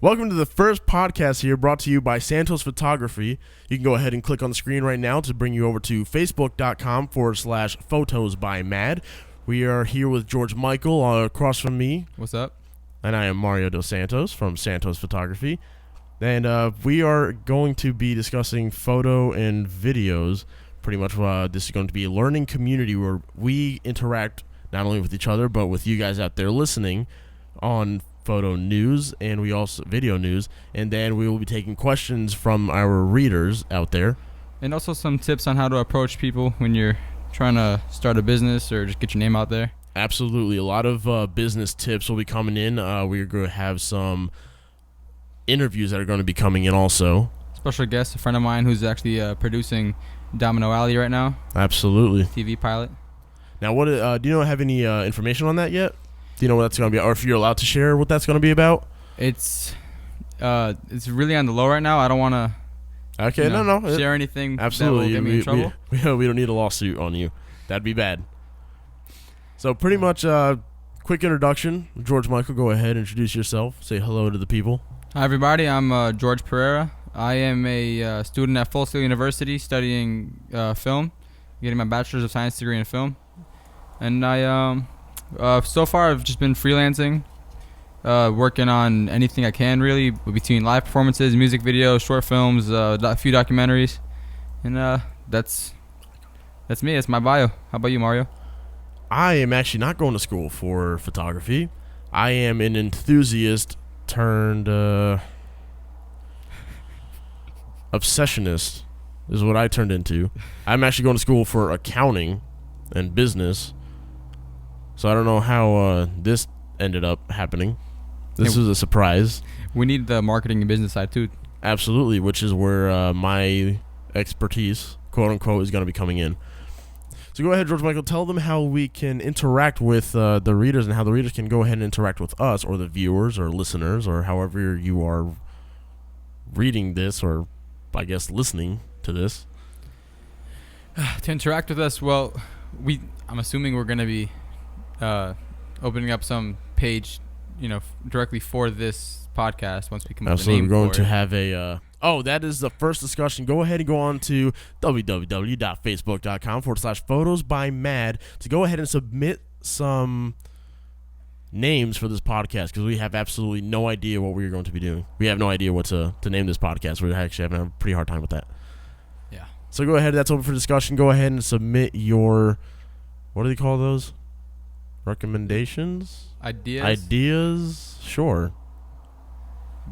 Welcome to the first podcast here brought to you by Santos Photography. You can go ahead and click on the screen right now to bring you over to facebook.com/Photosbymad. We are here with George Michael across from me. What's up? And I am Mario Dos Santos from Santos Photography. And we are going to be discussing photo and videos. Pretty much this is going to be a learning community where we interact not only with each other, but with you guys out there listening on photo news, and we also video news, and then we will be taking questions from our readers out there, and also some tips on how to approach people when you're trying to start a business or just get your name out there. Absolutely, a lot of business tips will be coming in. We're going to have some interviews that are going to be coming in also. Special guest, a friend of mine who's actually producing Domino Alley right now. Absolutely. TV pilot. Now, what do you have any information on that yet? Do you know what that's going to be, or if you're allowed to share what that's going to be about? It's really on the low right now. I don't want to. Okay, no. Share anything. Absolutely, that will get me in trouble. We don't need a lawsuit on you. That'd be bad. So pretty much, quick introduction. George Michael, go ahead, introduce yourself. Say hello to the people. Hi everybody. I'm George Pereira. I am a student at Full Sail University studying film, getting my bachelor's of science degree in film, and I so far I've just been freelancing, working on anything I can really, between live performances, music videos, short films, a few documentaries, and that's me. That's my bio. How about you, Mario? I am actually not going to school for photography. I am an enthusiast turned obsessionist is what I turned into. I'm actually going to school for accounting and business. So I don't know how this ended up happening. This was a surprise. We need the marketing and business side too. Absolutely, which is where my expertise, quote unquote, is going to be coming in. So go ahead, George Michael, tell them how we can interact with the readers and how the readers can go ahead and interact with us or the viewers or listeners or however you are reading this or, I guess, listening to this. To interact with us, well, I'm assuming we're going to be opening up some page, directly for this podcast once we come up with a name. Absolutely, we're going to have a. That is the first discussion. Go ahead and go on to www.facebook.com/Photosbymad to go ahead and submit some names for this podcast because we have absolutely no idea what we're going to be doing. We have no idea what to name this podcast. We're actually having a pretty hard time with that. Yeah. So go ahead. That's open for discussion. Go ahead and submit your, what do they call those? Recommendations? Ideas? Sure.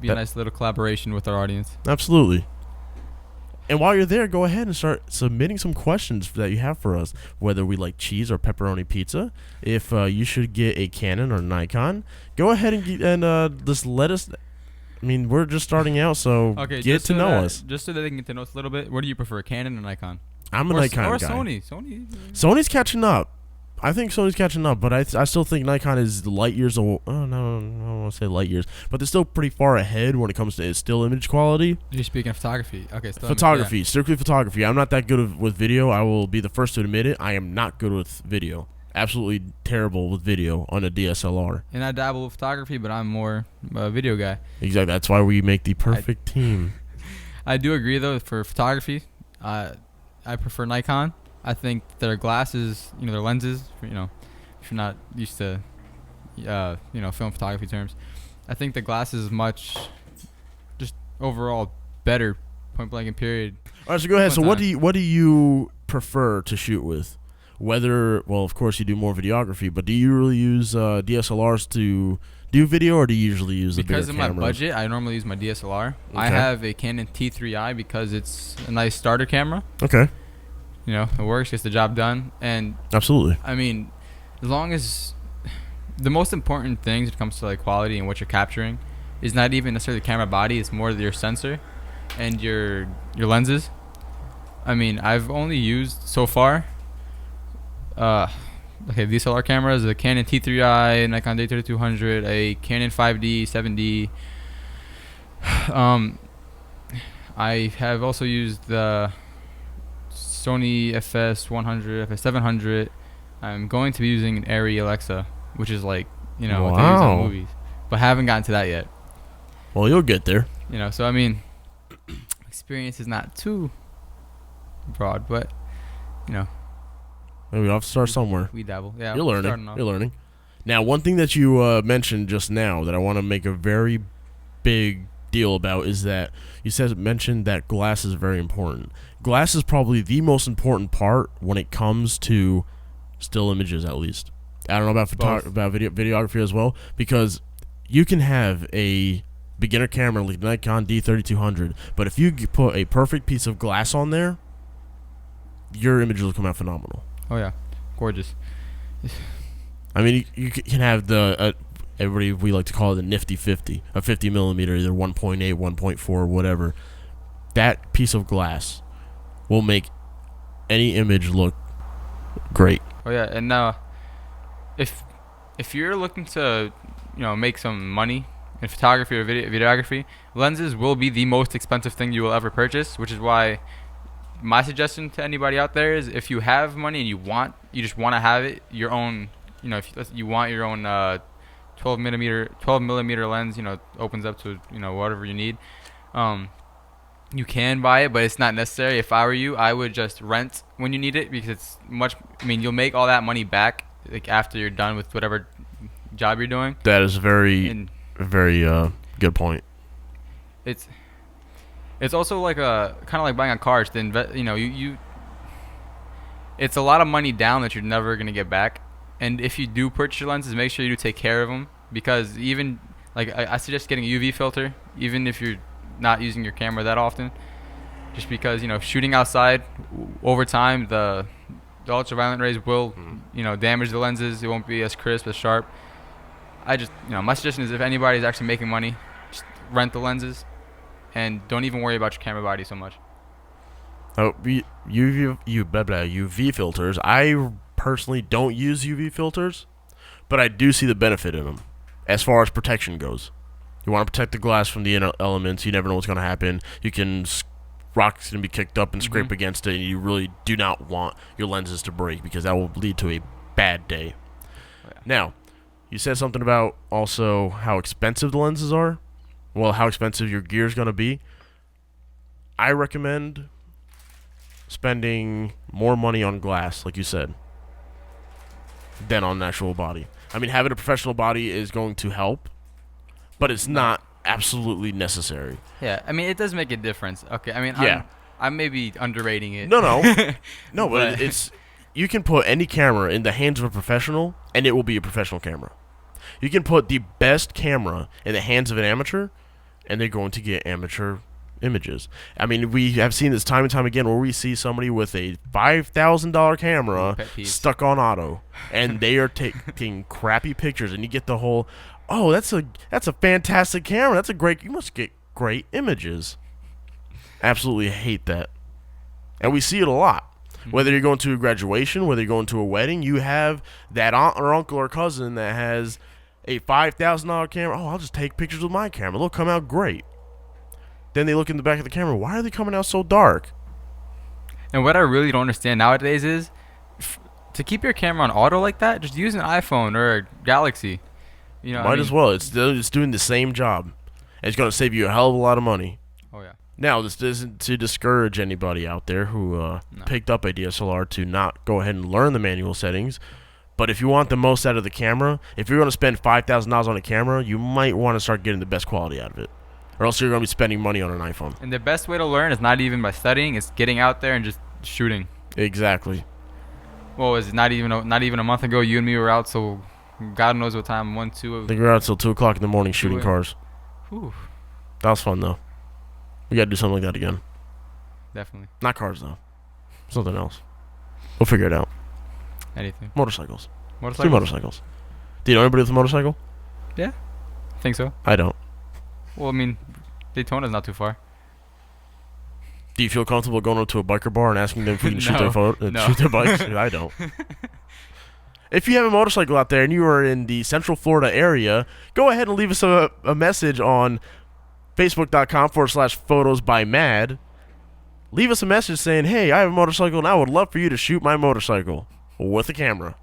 Be a nice little collaboration with our audience. Absolutely. And while you're there, go ahead and start submitting some questions that you have for us, whether we like cheese or pepperoni pizza, if you should get a Canon or Nikon. Go ahead and just let us. I mean, we're just starting out, so get to know us. Just so that they can get to know us a little bit, what do you prefer, Canon or Nikon? I'm a Nikon guy. Or Sony. Sony's catching up. I think Sony's catching up, but I still think Nikon is light years old. Oh, no, I don't want to say light years, but they're still pretty far ahead when it comes to still image quality. You're speaking of photography. Okay, photography, yeah. Strictly photography. I'm not that good with video. I will be the first to admit it. I am not good with video. Absolutely terrible with video on a DSLR. And I dabble with photography, but I'm more a video guy. Exactly. That's why we make the perfect team. I do agree, though, for photography. I prefer Nikon. I think their glasses, their lenses, if you're not used to, film photography terms, I think the glass is much, just overall better, point blank and period. All right, so go ahead. So what do you prefer to shoot with? Of course you do more videography, but do you really use DSLRs to do video, or do you usually use the bigger cameras? Because of my budget, I normally use my DSLR. Okay. I have a Canon T3i because it's a nice starter camera. Okay. It works, gets the job done. And absolutely. I mean, as long as the most important things when it comes to like quality and what you're capturing is not even necessarily the camera body, it's more your sensor and your lenses. I mean, I've only used so far DSLR cameras, a Canon T3i, Nikon D3200, a Canon 5D, 7D. I have also used the Sony FS100, FS700. I'm going to be using an Arri Alexa, which is like, what they use in movies. But haven't gotten to that yet. Well, you'll get there. So I mean, experience is not too broad, but you know, Maybe I'll have to start somewhere. we dabble. Yeah, You're we're learning. starting off. You're learning. Now, one thing that you mentioned just now that I want to make a very big deal about is that you mentioned that glass is very important. Glass is probably the most important part when it comes to still images, at least. I don't know about videography as well, because you can have a beginner camera like Nikon D3200, but if you put a perfect piece of glass on there, your images will come out phenomenal. Oh yeah, gorgeous. I mean, you can have the we like to call it the nifty 50, a 50 millimeter, either 1.8, 1.4, whatever. That piece of glass will make any image look great. Oh yeah, and if you're looking to make some money in photography or videography, lenses will be the most expensive thing you will ever purchase, which is why my suggestion to anybody out there is if you have money and you just want to have it your own, if you want your own 12 millimeter lens, opens up to whatever you need. You can buy it, but it's not necessary. If I were you, I would just rent when you need it, because it's you'll make all that money back like after you're done with whatever job you're doing. That is very good point. It's also like kind of like buying a car. It's it's a lot of money down that you're never gonna get back. And if you do purchase your lenses, make sure you do take care of them, because even like I suggest getting a UV filter, even if you're not using your camera that often, just because shooting outside over time the ultraviolet rays will damage the lenses. It won't be as crisp, as sharp. I just my suggestion is if anybody's actually making money, just rent the lenses and don't even worry about your camera body so much. Oh, UV filters. I personally don't use UV filters, but I do see the benefit in them as far as protection goes. You want to protect the glass from the elements. You never know what's going to happen. You can rocks can be kicked up and scrape against it, and you really do not want your lenses to break, because that will lead to a bad day. Oh, yeah. Now, you said something about also how expensive the lenses are. Well, how expensive your gear is going to be. I recommend spending more money on glass, like you said, than on an actual body. I mean, having a professional body is going to help, but it's not absolutely necessary. Yeah, I mean, it does make a difference. Okay, I mean, I'm maybe underrating it. No, but it's you can put any camera in the hands of a professional, and it will be a professional camera. You can put the best camera in the hands of an amateur, and they're going to get amateur images. I mean, we have seen this time and time again where we see somebody with a $5,000 camera stuck on auto, and they are taking crappy pictures, and you get the whole, oh, that's a fantastic camera. You must get great images. Absolutely hate that. And we see it a lot. Whether you're going to a graduation, whether you're going to a wedding, you have that aunt or uncle or cousin that has a $5,000 camera. Oh, I'll just take pictures with my camera. They'll come out great. Then they look in the back of the camera. Why are they coming out so dark? And what I really don't understand nowadays is to keep your camera on auto like that, just use an iPhone or a Galaxy. Might as well. It's doing the same job. And it's going to save you a hell of a lot of money. Oh, yeah. Now, this isn't to discourage anybody out there who picked up a DSLR to not go ahead and learn the manual settings. But if you want the most out of the camera, if you're going to spend $5,000 on a camera, you might want to start getting the best quality out of it. Or else you're going to be spending money on an iPhone. And the best way to learn is not even by studying. It's getting out there and just shooting. Exactly. Well, is it not even a month ago, you and me were out, so God knows what time, 1, 2. I think we were out till 2 o'clock in the morning shooting cars. Whew. That was fun, though. We got to do something like that again. Definitely. Not cars, though. Something else. We'll figure it out. Anything. Motorcycles. Motorcycles? 2 motorcycles. Do you know anybody with a motorcycle? Yeah. I think so. I don't. Well, I mean, Daytona's not too far. Do you feel comfortable going up to a biker bar and asking them if you can shoot their bikes? I don't. If you have a motorcycle out there and you are in the Central Florida area, go ahead and leave us a message on Facebook.com/Photosbymad. Leave us a message saying, hey, I have a motorcycle and I would love for you to shoot my motorcycle with a camera.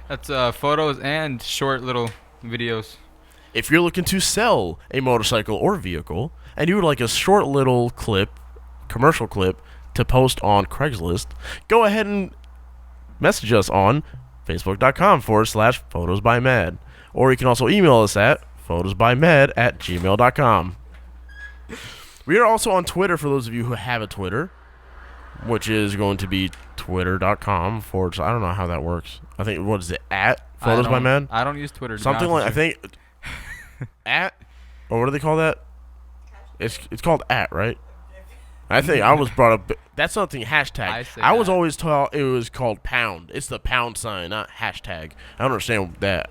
That's photos and short little videos. If you're looking to sell a motorcycle or vehicle, and you would like a short little commercial clip, to post on Craigslist, go ahead and message us on facebook.com/photosbymad. Or you can also email us at photosbymad@gmail.com. We are also on Twitter for those of you who have a Twitter, which is going to be twitter.com/ I don't know how that works. I think, what is it, at photosbymad? I don't use Twitter. Something like, I think, at, or what do they call that? It's called at, right? I think I was brought up. That's something hashtag. I was always taught it was called pound. It's the pound sign, not hashtag. I don't understand that.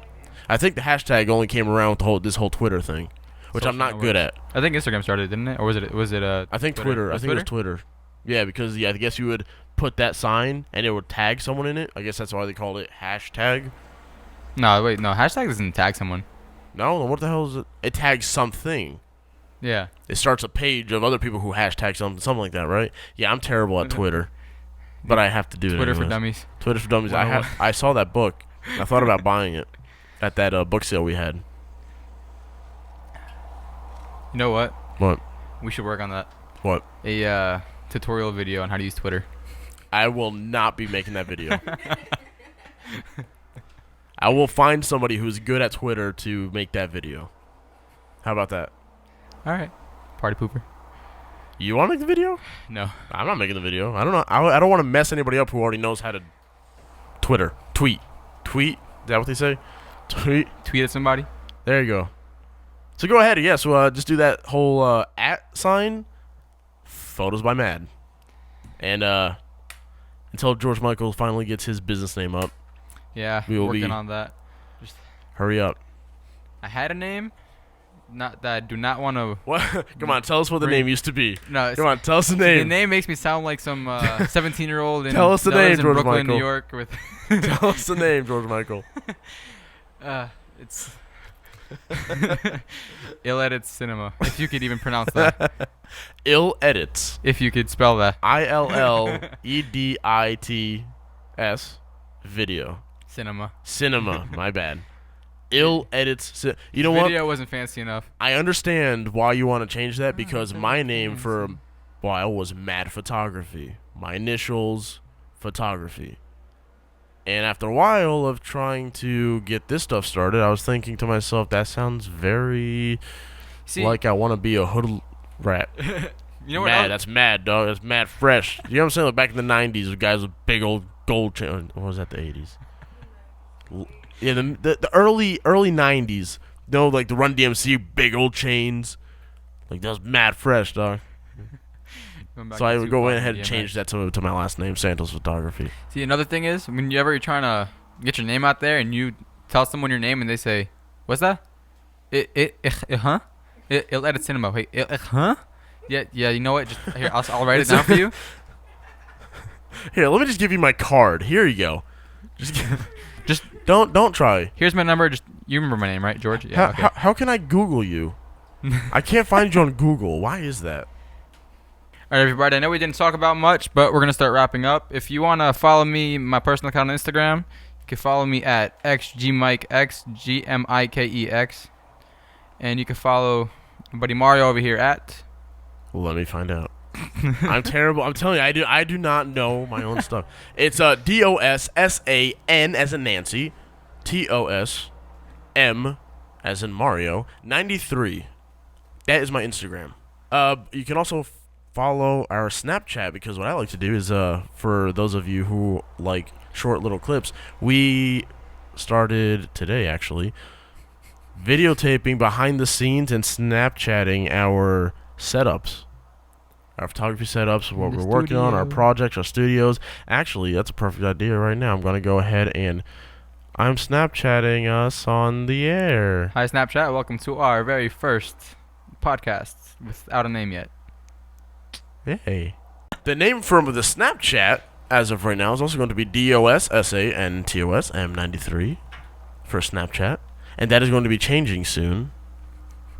I think the hashtag only came around with this whole Twitter thing, which I'm not good at. I think Instagram started, didn't it? Or was it I think Twitter. I think it was Twitter. Yeah, because I guess you would put that sign and it would tag someone in it. I guess that's why they called it hashtag. No, wait, no. Hashtag doesn't tag someone. No, what the hell is it? It tags something. Yeah. It starts a page of other people who hashtag something like that, right? Yeah, I'm terrible at Twitter, but I have to do it. Twitter for dummies. Twitter for dummies. I saw that book. I thought about buying it at that book sale we had. You know what? What? We should work on that. What? A tutorial video on how to use Twitter. I will not be making that video. I will find somebody who's good at Twitter to make that video. How about that? All right. Party pooper. You want to make the video? No. I'm not making the video. I don't know. I don't want to mess anybody up who already knows how to tweet. Is that what they say? Tweet at somebody. There you go. So go ahead. Yeah, so just do that whole at sign, Photosbymad. And until George Michael finally gets his business name up. Yeah, we will working on that. Just hurry up. I had a name. Not that I do not want to. What? Come on, tell us what the name used to be. No, come on, tell us the name. The name makes me sound like some 17-year-old in, tell us the name, George Brooklyn, Michael. New York. With tell us the name, George Michael. It's Ill Edits Cinema. If you could even pronounce that. Ill Edits. If you could spell that. ILLEDITS video. Cinema. My bad. Ill Edits. You know what? Video wasn't fancy enough. I understand why you want to change that, because my name for a while was Mad Photography. My initials, Photography. And after a while of trying to get this stuff started, I was thinking to myself, that sounds very like I want to be a hood rat. You know what? Mad. That's mad, dog. That's mad fresh. You know what I'm saying? Like back in the 90s, with guys with big old gold chain. Or was that the 80s? Yeah, the early 90s. No, like the Run DMC, big old chains. Like, that was mad fresh, dog. So I would go ahead and change that to my last name, Santos Photography. See, another thing is, when you're trying to get your name out there and you tell someone your name and they say, "What's that?" Huh? It'll edit cinema. Wait, huh? Yeah, you know what? Just here, I'll write it down for you. Here, let me just give you my card. Here you go. Just don't try. Here's my number. Just you remember my name, right, George? Yeah. Okay. How can I Google you? I can't find you on Google. Why is that? All right, everybody. I know we didn't talk about much, but we're gonna start wrapping up. If you wanna follow me, my personal account on Instagram, you can follow me at xgmikex, and you can follow my buddy Mario over here at. Let me find out. I'm terrible. I'm telling you, I do not know my own stuff. It's DOSSAN as in Nancy, TOSM as in Mario 93. That is my Instagram. You can also follow our Snapchat, because what I like to do is for those of you who like short little clips, we started today actually videotaping behind the scenes and Snapchatting our setups. Our photography setups, what we're working on, our projects, our studios. Actually, that's a perfect idea right now. I'm going to go ahead and I'm Snapchatting us on the air. Hi, Snapchat. Welcome to our very first podcast without a name yet. Hey. The name for the Snapchat, as of right now, is also going to be DOSSANTOSM93 for Snapchat. And that is going to be changing soon.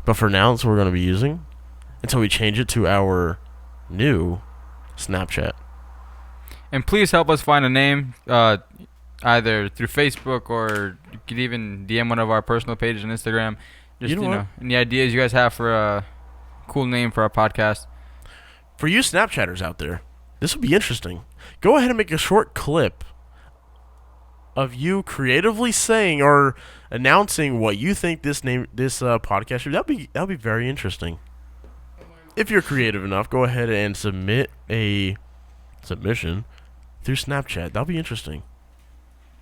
But for now, that's what we're going to be using until we change it to our new Snapchat. And please help us find a name, either through Facebook, or you could even DM one of our personal pages on Instagram. Just You know what? any ideas you guys have for a cool name for our podcast? For you Snapchatters out there, this will be interesting. Go ahead and make a short clip of you creatively saying or announcing what you think this podcast should. That'll be very interesting. If you're creative enough, go ahead and submit a submission through Snapchat. That'll be interesting.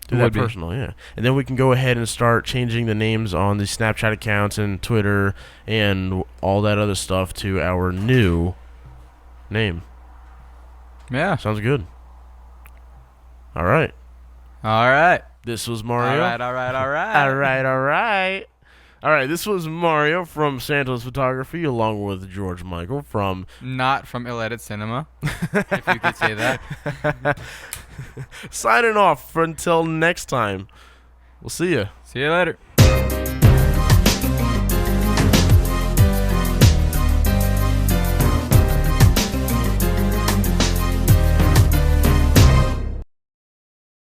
Do that personal, yeah. And then we can go ahead and start changing the names on the Snapchat accounts and Twitter and all that other stuff to our new name. Yeah. Sounds good. All right. All right. This was Mario. All right. All right, this was Mario from Santos Photography along with George Michael from... Not from Ill Edit Cinema, if you could say that. Signing off for until next time. We'll see you. See you later.